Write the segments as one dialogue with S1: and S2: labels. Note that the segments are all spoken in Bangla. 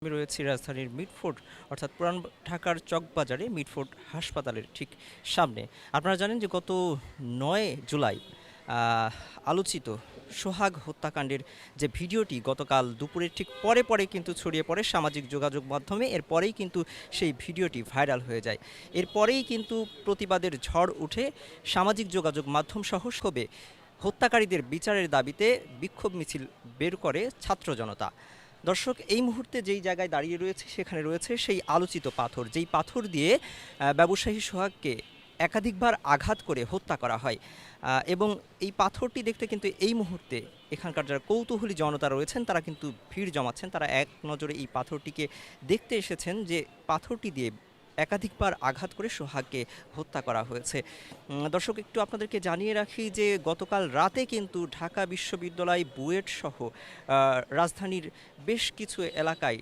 S1: আমি রয়েছি রাজধানীর মিটফোর্ড অর্থাৎ পুরান ঢাকার চকবাজারে মিটফোর্ড হাসপাতালের ঠিক সামনে। আপনারা জানেন যে গত ৯ জুলাই আলোচিত সোহাগ হত্যাকাণ্ডের যে ভিডিওটি গতকাল দুপুরের ঠিক পরে পরে কিন্তু ছড়িয়ে পড়ে সামাজিক যোগাযোগ মাধ্যমে। এরপরেই কিন্তু সেই ভিডিওটি ভাইরাল হয়ে যায়। এরপরেই কিন্তু প্রতিবাদের ঝড় উঠে সামাজিক যোগাযোগ মাধ্যম সহ সবে হত্যাকারীদের বিচারের দাবিতে বিক্ষোভ মিছিল বের করে ছাত্র জনতা। দর্শক, এই মুহূর্তে যেই জায়গায় দাঁড়িয়ে রয়েছে সেখানে রয়েছে সেই আলোচিত পাথর, যেই পাথর দিয়ে ব্যবসায়ী সোহাগকে একাধিকবার আঘাত করে হত্যা করা হয়। এবং এই পাথরটি দেখতে কিন্তু এই মুহূর্তে এখানকার যারা কৌতূহলী জনতা রয়েছেন তারা কিন্তু ভিড় জমাচ্ছেন। তারা এক নজরে এই পাথরটিকে দেখতে এসেছেন যে পাথরটি দিয়ে একাধিকবার আঘাত করে সোহাগকে হত্যা করা হয়েছে। দর্শক, একটু আপনাদেরকে জানিয়ে রাখি যে গতকাল রাতে কিন্তু ঢাকা বিশ্ববিদ্যালয় বুয়েট সহ রাজধানীর বেশ কিছু এলাকায়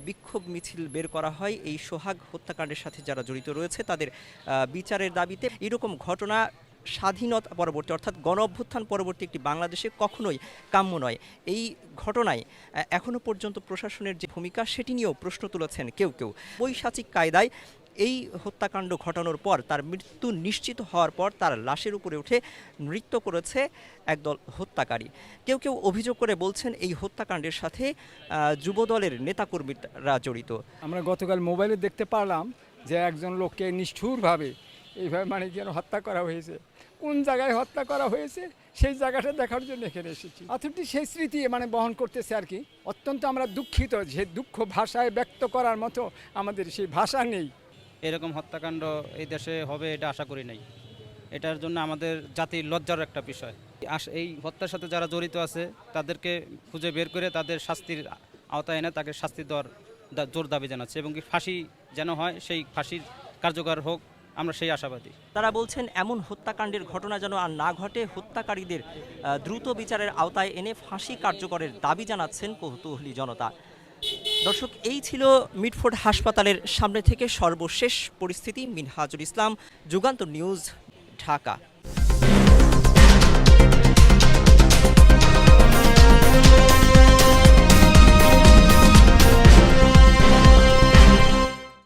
S1: বিক্ষোভ মিছিল বের করা হয় এই সোহাগ হত্যাকাণ্ডের সাথে যারা জড়িত রয়েছে তাদের বিচারের দাবিতে। এরকম ঘটনা স্বাধীনতা পরবর্তী অর্থাৎ গণ অভ্যুত্থান পরবর্তী একটি বাংলাদেশে কখনোই কাম্য নয়। এই ঘটনায় এখনো পর্যন্ত প্রশাসনের যে ভূমিকা সেটি নিয়েও প্রশ্ন তুলেছেন কেউ কেউ। বৈশাচিক কায়দায় এই হত্যাকাণ্ড ঘটানোর পর তার মৃত্যু নিশ্চিত হওয়ার পর তার লাশের উপরে উঠে নৃত্য করেছে একদল হত্যাকারী। কেউ কেউ অভিযোগ করে বলছেন এই হত্যাকাণ্ডের সাথে যুবদলের নেতাকর্মীরা জড়িত।
S2: আমরা গতকাল মোবাইলে দেখতে পারলাম যে একজন লোককে নিষ্ঠুরভাবে এইভাবে যেন হত্যা করা হয়েছে। কোন জায়গায় হত্যা করা হয়েছে সেই জায়গাটা দেখার জন্য এখানে এসেছি। অথবা সেই স্মৃতি বহন করতেছে আর কি। অত্যন্ত আমরা দুঃখিত যে দুঃখ ভাষায় ব্যক্ত করার মতো আমাদের সেই ভাষা নেই।
S3: এরকম হত্যাকাণ্ড এই দেশে হবে এটা আশা করি নাই। এটার জন্য আমাদের জাতির লজ্জার একটা বিষয়। এই হত্যার সাথে যারা জড়িত আছে তাদেরকে খুঁজে বের করে তাদের শাস্তির আওতায় এনে তাকে শাস্তি দেওয়ার জোর দাবি জানাচ্ছে এবং কি ফাঁসি যেন হয়, সেই ফাঁসির কার্যকর হোক, আমরা সেই আশাবাদী।
S1: তারা বলছেন এমন হত্যাকাণ্ডের ঘটনা যেন আর না ঘটে, হত্যাকারীদের দ্রুত বিচারের আওতায় এনে ফাঁসি কার্যকরের দাবি জানাচ্ছেন কৌতূহলী জনতা। দর্শক, এই ছিল মিটফোর্ড হাসপাতালের সামনে থেকে সর্বশেষ পরিস্থিতি। মিনহাজুল ইসলাম, যুগান্তর নিউজ, ঢাকা।